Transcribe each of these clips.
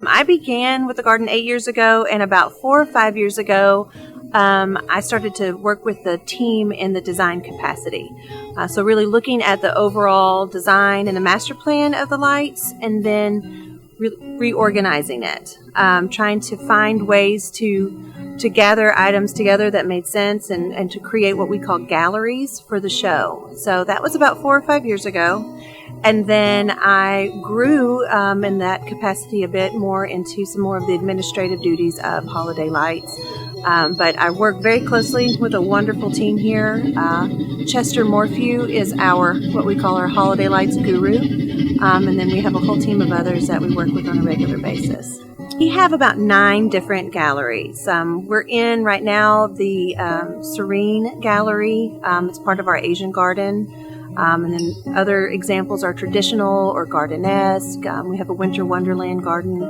I began with the garden 8 years ago, and about 4 or 5 years ago, I started to work with the team in the design capacity. So really looking at the overall design and the master plan of the lights, and then reorganizing it, trying to find ways to gather items together that made sense, and to create what we call galleries for the show. So that was about 4 or 5 years ago. And then I grew in that capacity a bit more into some more of the administrative duties of holiday lights. But I work very closely with a wonderful team here. Chester Morphew is what we call our holiday lights guru. And then we have a whole team of others that we work with on a regular basis. We have about 9 different galleries. We're in right now the Serene Gallery. It's part of our Asian garden. And then other examples are traditional or garden-esque. We have a Winter Wonderland garden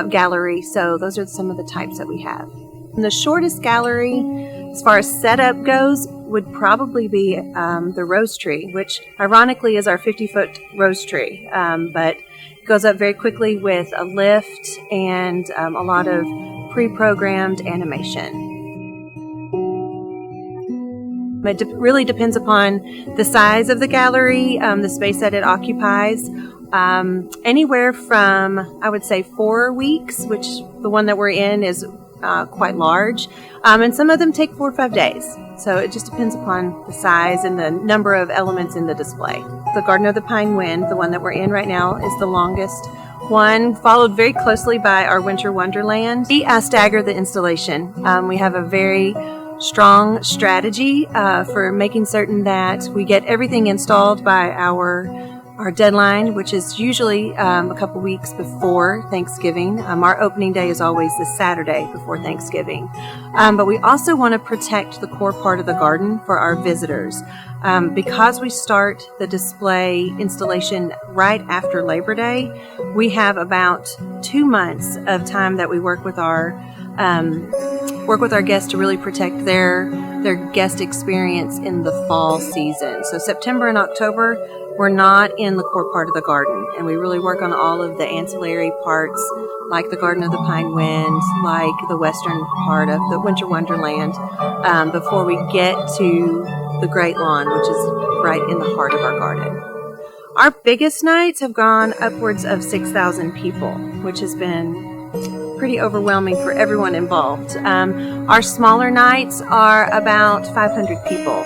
gallery. So those are some of the types that we have. And the shortest gallery, as far as setup goes, would probably be the rose tree, which ironically is our 50-foot rose tree. But it goes up very quickly with a lift and a lot of pre-programmed animation. It really depends upon the size of the gallery, the space that it occupies. Anywhere from, I would say, 4 weeks, which the one that we're in is quite large. And some of them take 4 or 5 days. So it just depends upon the size and the number of elements in the display. The Garden of the Pine Wind, the one that we're in right now, is the longest one, followed very closely by our Winter Wonderland. We stagger the installation. We have a very strong strategy for making certain that we get everything installed by our deadline, which is usually a couple weeks before Thanksgiving. Our opening day is always the Saturday before Thanksgiving. But we also want to protect the core part of the garden for our visitors. Because we start the display installation right after Labor Day, we have about 2 months of time that we work with our guests to really protect their guest experience in the fall season. So September and October, we're not in the core part of the garden, and we really work on all of the ancillary parts, like the Garden of the Pine Wind, like the western part of the Winter Wonderland, before we get to the Great Lawn, which is right in the heart of our garden. Our biggest nights have gone upwards of 6,000 people, which has been pretty overwhelming for everyone involved. Our smaller nights are about 500 people.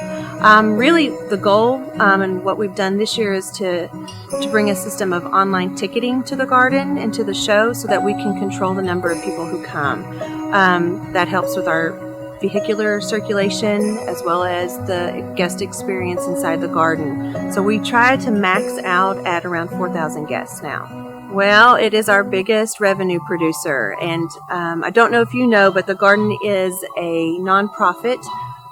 Really, the goal and what we've done this year is to bring a system of online ticketing to the garden and to the show so that we can control the number of people who come. That helps with our vehicular circulation as well as the guest experience inside the garden. So we try to max out at around 4,000 guests now. Well, it is our biggest revenue producer, and I don't know if you know, but the garden is a nonprofit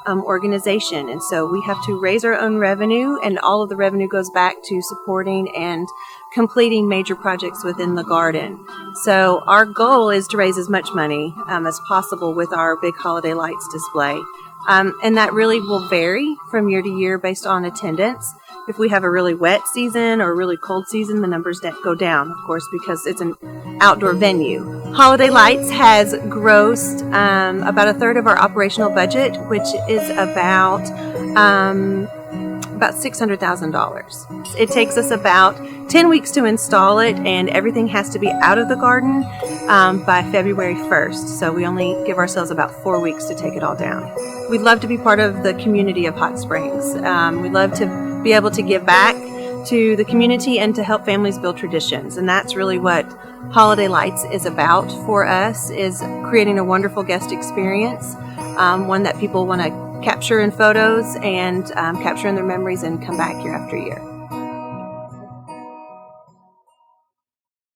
organization, and so we have to raise our own revenue, and all of the revenue goes back to supporting and completing major projects within the garden. So our goal is to raise as much money as possible with our big holiday lights display, and that really will vary from year to year based on attendance. If we have a really wet season or a really cold season, the numbers go down, of course, because it's an outdoor venue. Holiday Lights has grossed about a third of our operational budget, which is about $600,000. It takes us about 10 weeks to install it, and everything has to be out of the garden by February 1st. So we only give ourselves about 4 weeks to take it all down. We'd love to be part of the community of Hot Springs. We'd love to be able to give back to the community and to help families build traditions. And that's really what Holiday Lights is about for us, is creating a wonderful guest experience, one that people want to capture in photos and capture in their memories and come back year after year.